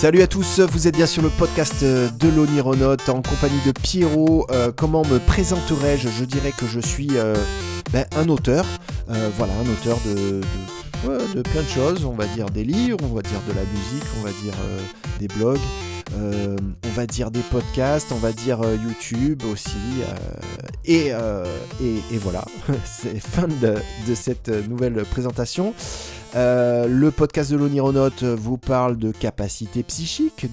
Salut à tous, vous êtes bien sur le podcast de l'Onironaute en compagnie de Pierrot. Comment me présenterais-je ? Je dirais que je suis un auteur. Voilà, un auteur de plein de choses. On va dire des livres, on va dire de la musique, on va dire des blogs, on va dire des podcasts, on va dire YouTube aussi. Et voilà, c'est fin de cette nouvelle présentation. Le podcast de l'Onironaute vous parle de capacité psychique,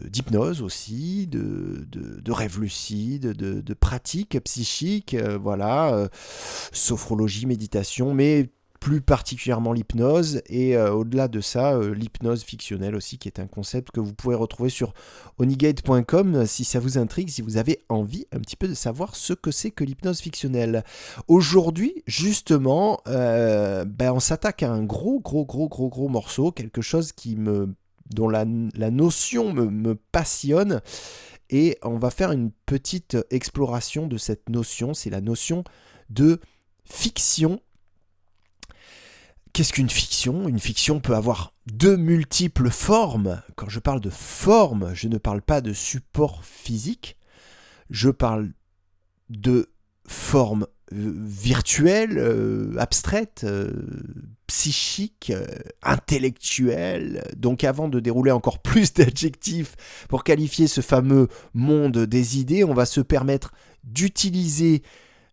d'hypnose aussi, de rêve lucide, de pratiques psychiques, sophrologie, méditation, mais plus particulièrement l'hypnose, et au-delà de ça, l'hypnose fictionnelle aussi, qui est un concept que vous pouvez retrouver sur onigate.com si ça vous intrigue, si vous avez envie un petit peu de savoir ce que c'est que l'hypnose fictionnelle. Aujourd'hui, justement, on s'attaque à un gros morceau, quelque chose dont la notion me passionne, et on va faire une petite exploration de cette notion, c'est la notion de fiction. Qu'est-ce qu'une fiction ? Une fiction peut avoir de multiples formes. Quand je parle de forme, je ne parle pas de support physique. Je parle de formes virtuelles, abstraites, psychiques, intellectuelles. Donc avant de dérouler encore plus d'adjectifs pour qualifier ce fameux monde des idées, on va se permettre d'utiliser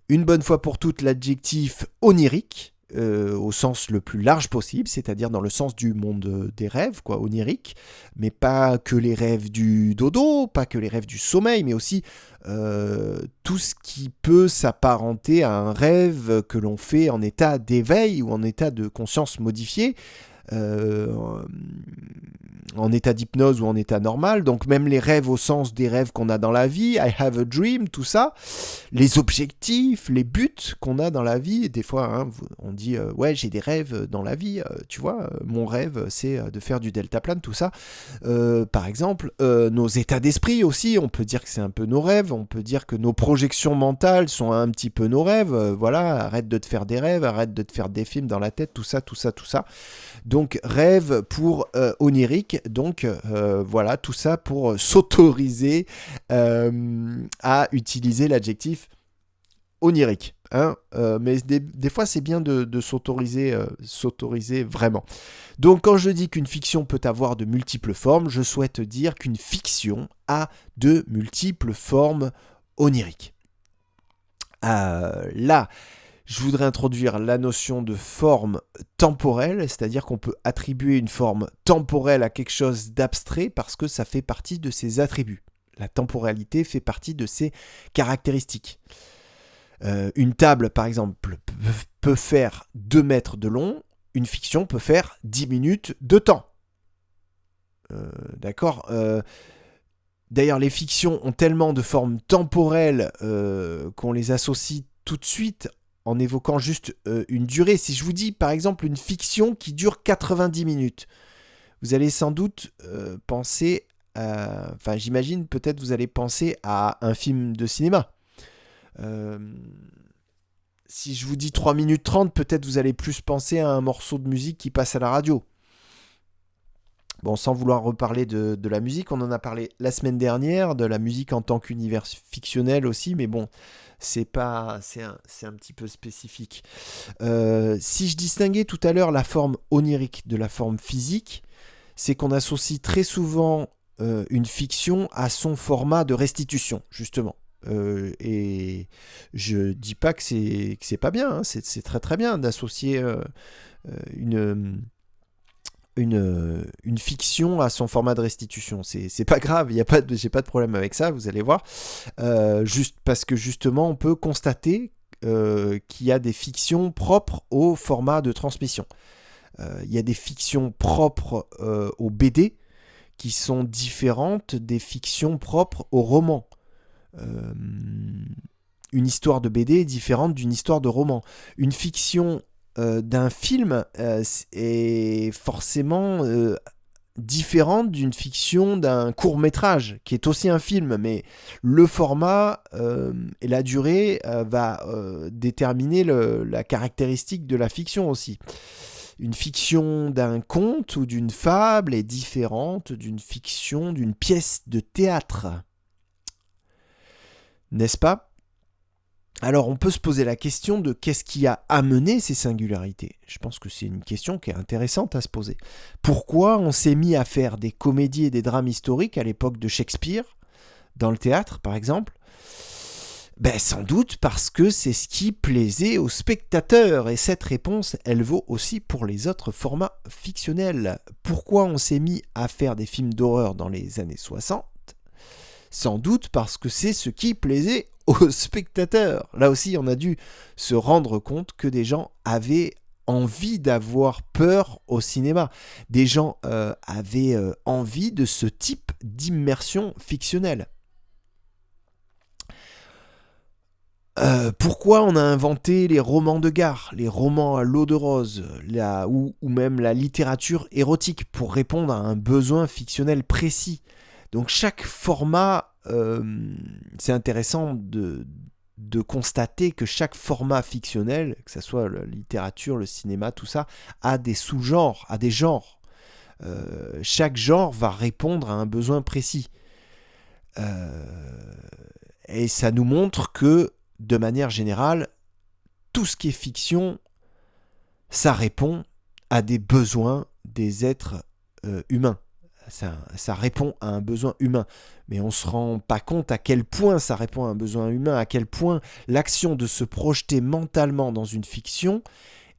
une bonne fois pour toutes l'adjectif onirique. Au sens le plus large possible, c'est-à-dire dans le sens du monde des rêves, onirique, mais pas que les rêves du dodo, pas que les rêves du sommeil, mais aussi tout ce qui peut s'apparenter à un rêve que l'on fait en état d'éveil ou en état de conscience modifiée, en état d'hypnose ou en état normal, donc même les rêves au sens des rêves qu'on a dans la vie, I have a dream, tout ça, les objectifs, les buts qu'on a dans la vie, des fois on dit ouais j'ai des rêves dans la vie, tu vois, mon rêve c'est de faire du deltaplane, tout ça, par exemple, nos états d'esprit aussi, on peut dire que c'est un peu nos rêves, on peut dire que nos projections mentales sont un petit peu nos rêves, arrête de te faire des rêves, arrête de te faire des films dans la tête, tout ça. Donc rêve pour onirique, donc tout ça pour s'autoriser à utiliser l'adjectif onirique. Mais des fois c'est bien de s'autoriser vraiment. Donc quand je dis qu'une fiction peut avoir de multiples formes, je souhaite dire qu'une fiction a de multiples formes oniriques. Là, je voudrais introduire la notion de forme temporelle, c'est-à-dire qu'on peut attribuer une forme temporelle à quelque chose d'abstrait parce que ça fait partie de ses attributs. La temporalité fait partie de ses caractéristiques. Une table, par exemple, peut faire 2 mètres de long, une fiction peut faire 10 minutes de temps. D'accord ? D'ailleurs, les fictions ont tellement de formes temporelles qu'on les associe tout de suite en évoquant juste une durée. Si je vous dis par exemple une fiction qui dure 90 minutes, vous allez sans doute penser, j'imagine peut-être vous allez penser à un film de cinéma. Si je vous dis 3 minutes 30, peut-être vous allez plus penser à un morceau de musique qui passe à la radio. Bon, sans vouloir reparler de la musique, on en a parlé la semaine dernière, de la musique en tant qu'univers fictionnel aussi, mais bon, c'est un petit peu spécifique. Si je distinguais tout à l'heure la forme onirique de la forme physique, c'est qu'on associe très souvent une fiction à son format de restitution, justement. Et je dis pas que c'est pas bien, c'est très très bien d'associer une fiction à son format de restitution, c'est pas grave, j'ai pas de problème avec ça, vous allez voir, juste parce que justement on peut constater qu'il y a des fictions propres au format de transmission. Il y a des fictions propres au BD qui sont différentes des fictions propres au roman. Une histoire de BD est différente d'une histoire de roman. Une fiction d'un film est forcément différente d'une fiction d'un court-métrage, qui est aussi un film, mais le format et la durée va déterminer la caractéristique de la fiction aussi. Une fiction d'un conte ou d'une fable est différente d'une fiction d'une pièce de théâtre. N'est-ce pas ? Alors on peut se poser la question de qu'est-ce qui a amené ces singularités. Je pense que c'est une question qui est intéressante à se poser. Pourquoi on s'est mis à faire des comédies et des drames historiques à l'époque de Shakespeare, dans le théâtre par exemple ? Sans doute parce que c'est ce qui plaisait aux spectateurs, et cette réponse, elle vaut aussi pour les autres formats fictionnels. Pourquoi on s'est mis à faire des films d'horreur dans les années 60 ? Sans doute parce que c'est ce qui plaisait aux spectateurs. Là aussi, on a dû se rendre compte que des gens avaient envie d'avoir peur au cinéma. Des gens avaient envie de ce type d'immersion fictionnelle. Pourquoi on a inventé les romans de gare, les romans à l'eau de rose, ou même la littérature érotique pour répondre à un besoin fictionnel précis. Donc chaque format, c'est intéressant de constater que chaque format fictionnel, que ce soit la littérature, le cinéma, tout ça, a des sous-genres, a des genres. Chaque genre va répondre à un besoin précis. Et ça nous montre que, de manière générale, tout ce qui est fiction, ça répond à des besoins des êtres humains. Ça répond à un besoin humain. Mais on ne se rend pas compte à quel point ça répond à un besoin humain, à quel point l'action de se projeter mentalement dans une fiction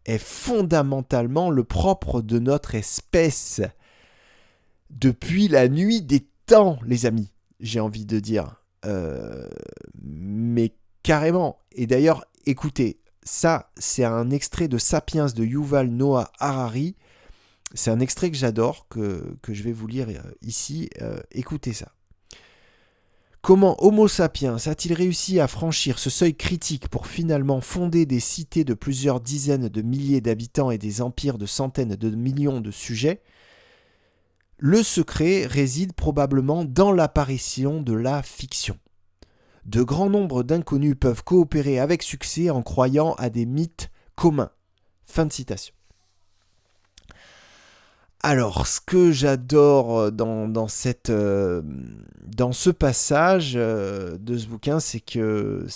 est fondamentalement le propre de notre espèce. Depuis la nuit des temps, les amis, j'ai envie de dire. Mais carrément. Et d'ailleurs, écoutez, ça, c'est un extrait de Sapiens de Yuval Noah Harari. C'est un extrait que j'adore, que je vais vous lire ici. Écoutez ça. Comment Homo sapiens a-t-il réussi à franchir ce seuil critique pour finalement fonder des cités de plusieurs dizaines de milliers d'habitants et des empires de centaines de millions de sujets ? Le secret réside probablement dans l'apparition de la fiction. De grands nombres d'inconnus peuvent coopérer avec succès en croyant à des mythes communs. Fin de citation. Alors, ce que j'adore dans ce passage de ce bouquin, c'est que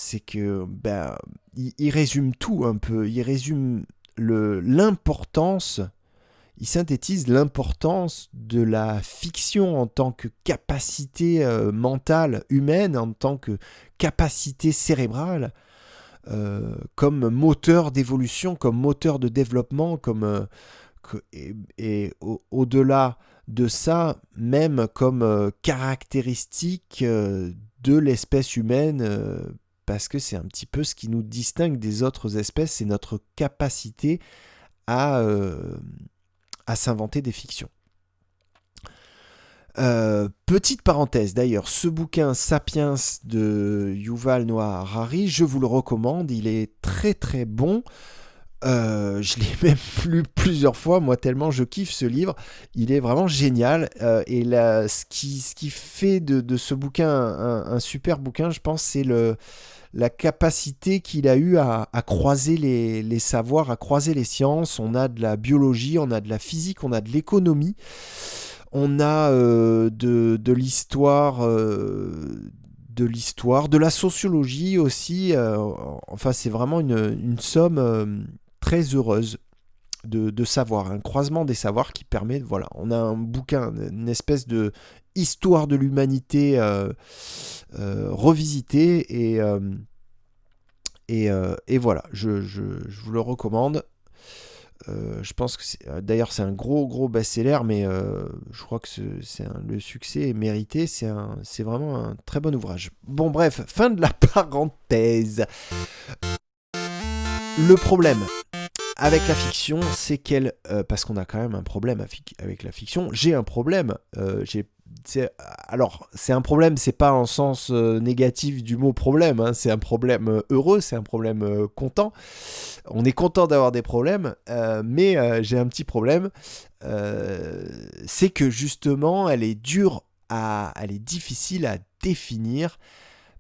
il résume tout un peu. Il résume l'importance. Il synthétise l'importance de la fiction en tant que capacité mentale humaine, en tant que capacité cérébrale, comme moteur d'évolution, comme moteur de développement, et au-delà de ça, même comme caractéristique de l'espèce humaine, parce que c'est un petit peu ce qui nous distingue des autres espèces, c'est notre capacité à s'inventer des fictions. Petite parenthèse d'ailleurs, ce bouquin Sapiens de Yuval Noah Harari, je vous le recommande, il est très très bon. Je l'ai même lu plusieurs fois, moi tellement je kiffe ce livre, il est vraiment génial. Et là, ce qui fait de ce bouquin un super bouquin, je pense, c'est la capacité qu'il a eu à croiser les savoirs, à croiser les sciences. On a de la biologie, on a de la physique, on a de l'économie, on a de l'histoire, de la sociologie aussi. Enfin, c'est vraiment une somme très heureuse de savoir, un croisement des savoirs qui permet, voilà, on a un bouquin, une espèce de histoire de l'humanité revisitée, et voilà, je vous le recommande. Je pense que d'ailleurs c'est un gros best-seller, mais je crois que le succès est mérité, c'est vraiment un très bon ouvrage. Bon bref, fin de la parenthèse. Le problème avec la fiction, c'est qu'elle... parce qu'on a quand même un problème avec la fiction. J'ai un problème. Alors, c'est un problème, c'est pas en sens négatif du mot problème. Hein, c'est un problème heureux, c'est un problème content. On est content d'avoir des problèmes, mais j'ai un petit problème. C'est que justement, elle est difficile à définir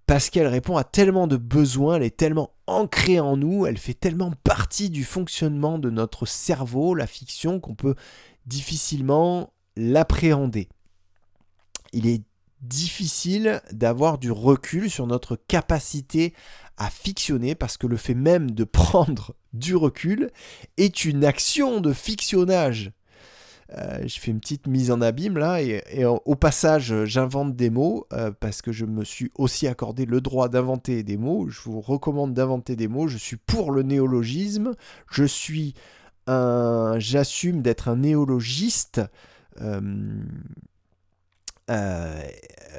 parce qu'elle répond à tellement de besoins, elle est tellement ancrée en nous, elle fait tellement partie du fonctionnement de notre cerveau, la fiction, qu'on peut difficilement l'appréhender. Il est difficile d'avoir du recul sur notre capacité à fictionner, parce que le fait même de prendre du recul est une action de fictionnage. Je fais une petite mise en abîme là, et au passage j'invente des mots, parce que je me suis aussi accordé le droit d'inventer des mots. Je vous recommande d'inventer des mots. Je suis pour le néologisme, j'assume d'être un néologiste,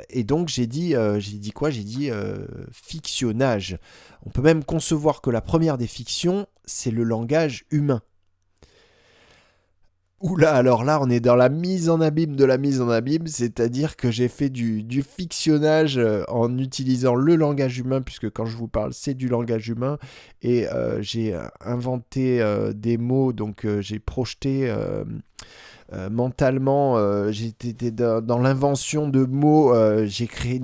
et donc j'ai dit quoi? J'ai dit fictionnage. On peut même concevoir que la première des fictions, c'est le langage humain. Oula, alors là, on est dans la mise en abîme de la mise en abîme, c'est-à-dire que j'ai fait du fictionnage en utilisant le langage humain, puisque quand je vous parle, c'est du langage humain, et j'ai inventé des mots, donc j'ai projeté mentalement, j'étais dans l'invention de mots, j'ai créé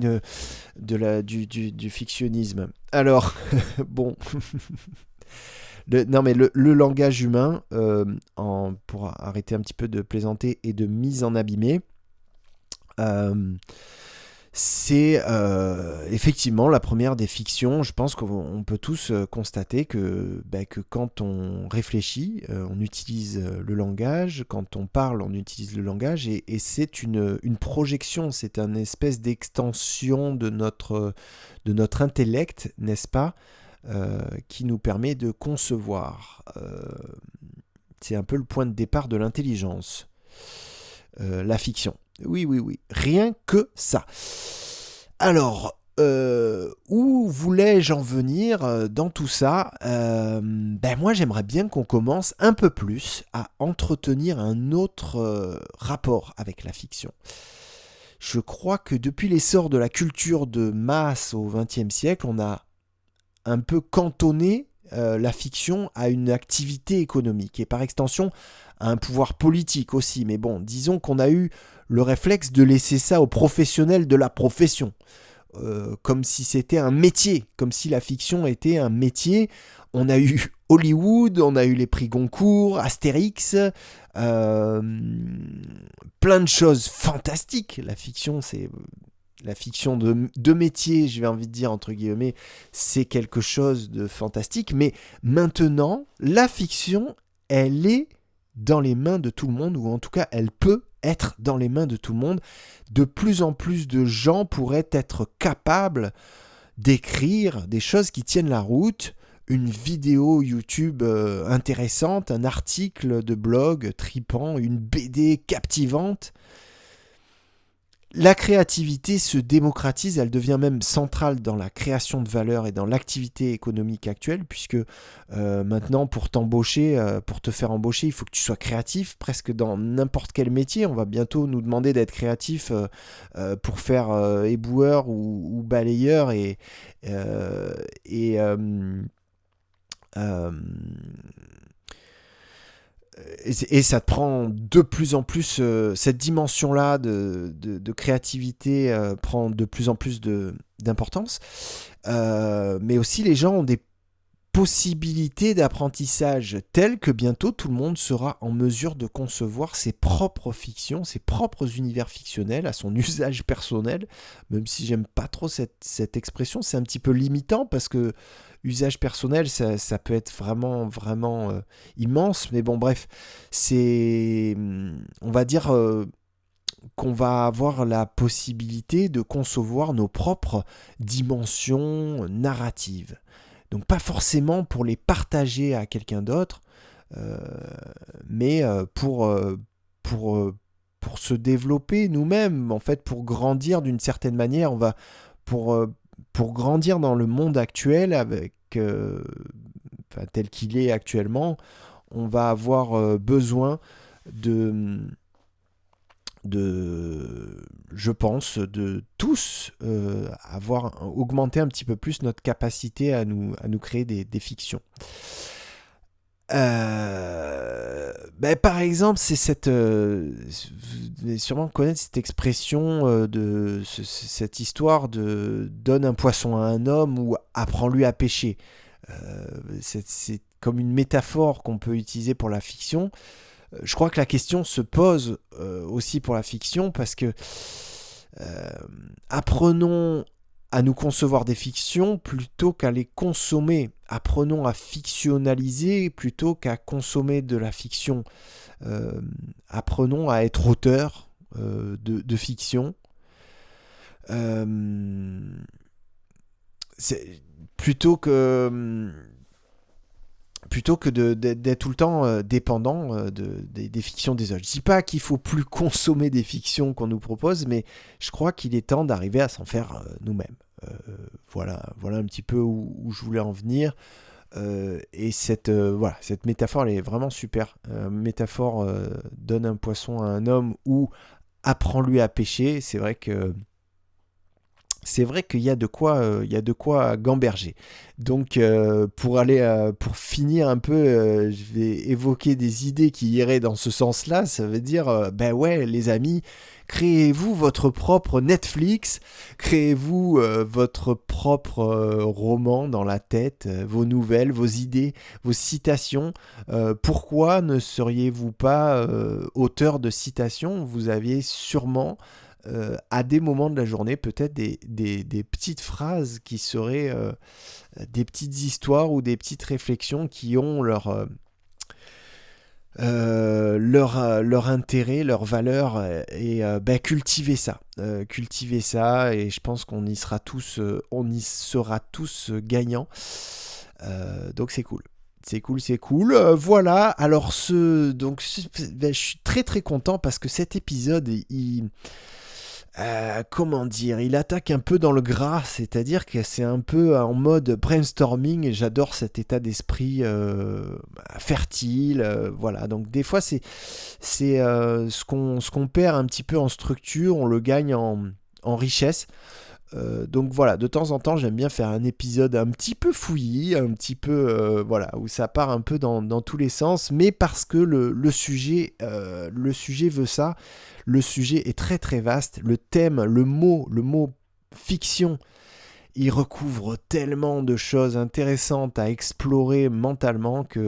du fictionnisme. Alors, bon... Non mais le langage humain, pour arrêter un petit peu de plaisanter et de mise en abîmer, c'est effectivement la première des fictions. Je pense qu'on peut tous constater que quand on réfléchit, on utilise le langage, quand on parle, on utilise le langage, et c'est une projection, c'est une espèce d'extension de notre intellect, n'est-ce pas ? Qui nous permet de concevoir. C'est un peu le point de départ de l'intelligence. La fiction. Oui. Rien que ça. Alors, où voulais-je en venir dans tout ça ? Moi, j'aimerais bien qu'on commence un peu plus à entretenir un autre rapport avec la fiction. Je crois que depuis l'essor de la culture de masse au XXe siècle, on a un peu cantonner la fiction à une activité économique et par extension à un pouvoir politique aussi. Mais bon, disons qu'on a eu le réflexe de laisser ça aux professionnels de la profession, comme si c'était un métier, comme si la fiction était un métier. On a eu Hollywood, on a eu les prix Goncourt, Astérix, plein de choses fantastiques. La fiction, c'est... La fiction de métier, j'ai envie de dire entre guillemets, c'est quelque chose de fantastique. Mais maintenant, la fiction, elle est dans les mains de tout le monde, ou en tout cas, elle peut être dans les mains de tout le monde. De plus en plus de gens pourraient être capables d'écrire des choses qui tiennent la route, une vidéo YouTube intéressante, un article de blog tripant, une BD captivante. La créativité se démocratise, elle devient même centrale dans la création de valeur et dans l'activité économique actuelle, puisque maintenant, pour t'embaucher, pour te faire embaucher, il faut que tu sois créatif, presque dans n'importe quel métier. On va bientôt nous demander d'être créatif pour faire éboueur ou balayeur, et ça te prend de plus en plus, cette dimension-là de créativité prend de plus en plus d'importance. Mais aussi, les gens ont des possibilités d'apprentissage telles que bientôt tout le monde sera en mesure de concevoir ses propres fictions, ses propres univers fictionnels à son usage personnel. Même si j'aime pas trop cette expression, c'est un petit peu limitant, parce que usage personnel, ça peut être vraiment immense. Mais bon, bref, on va dire qu'on va avoir la possibilité de concevoir nos propres dimensions narratives. Donc pas forcément pour les partager à quelqu'un d'autre, mais pour se développer nous-mêmes, en fait, pour grandir d'une certaine manière. On va pour grandir dans le monde actuel, tel qu'il est actuellement, on va avoir besoin je pense, de tous augmenter un petit peu plus notre capacité à nous créer des fictions. Par exemple, c'est cette... vous devez sûrement connaître cette expression cette histoire de donne un poisson à un homme ou apprends-lui à pêcher. C'est comme une métaphore qu'on peut utiliser pour la fiction. Je crois que la question se pose aussi pour la fiction parce que apprenons à nous concevoir des fictions plutôt qu'à les consommer. Apprenons à fictionnaliser plutôt qu'à consommer de la fiction. Apprenons à être auteur de fiction. Plutôt que d'être tout le temps dépendant des fictions des autres. Je ne dis pas qu'il ne faut plus consommer des fictions qu'on nous propose, mais je crois qu'il est temps d'arriver à s'en faire nous-mêmes. Voilà un petit peu où je voulais en venir. Et cette métaphore, elle est vraiment super. Métaphore donne un poisson à un homme ou apprends-lui à pêcher. C'est vrai qu'il y a de quoi gamberger. Donc pour finir un peu, je vais évoquer des idées qui iraient dans ce sens-là. Ça veut dire, les amis, créez-vous votre propre Netflix, créez-vous votre propre roman dans la tête, vos nouvelles, vos idées, vos citations. Pourquoi ne seriez-vous pas auteur de citations ? Vous aviez sûrement à des moments de la journée, peut-être des petites phrases qui seraient des petites histoires ou des petites réflexions qui ont leur intérêt, leur valeur, et cultiver ça. Et je pense qu'on y sera tous gagnants. Donc c'est cool. C'est cool. Voilà, alors je suis très très content parce que cet épisode, il attaque un peu dans le gras, c'est-à-dire que c'est un peu en mode brainstorming et j'adore cet état d'esprit fertile, voilà. Donc des fois c'est ce qu'on perd un petit peu en structure, on le gagne en richesse. Donc voilà, de temps en temps j'aime bien faire un épisode un petit peu fouillis, un petit peu où ça part un peu dans tous les sens, mais parce que le sujet veut ça. Le sujet est très très vaste, le thème, le mot fiction, il recouvre tellement de choses intéressantes à explorer mentalement que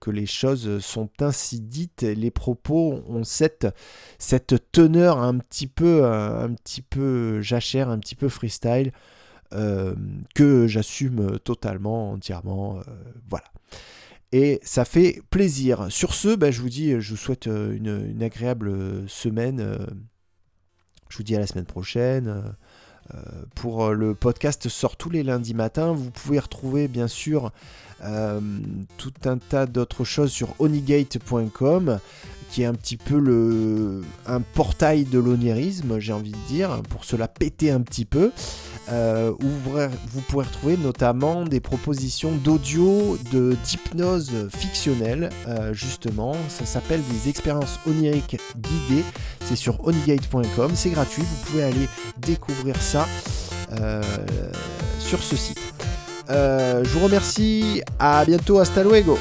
les choses sont ainsi dites, les propos ont cette teneur un petit peu jachère, un petit peu freestyle, que j'assume totalement, entièrement, voilà. Et ça fait plaisir. Sur ce, je vous souhaite une agréable semaine. Je vous dis à la semaine prochaine. Pour le podcast sort tous les lundis matins. Vous pouvez retrouver bien sûr tout un tas d'autres choses sur onigate.com, qui est un petit peu un portail de l'onirisme, j'ai envie de dire, pour se la péter un petit peu, où vous pourrez retrouver notamment des propositions d'audio, d'hypnose fictionnelle, justement. Ça s'appelle des expériences oniriques guidées. C'est sur onigate.com, c'est gratuit, vous pouvez aller découvrir ça sur ce site. Je vous remercie, à bientôt, hasta luego.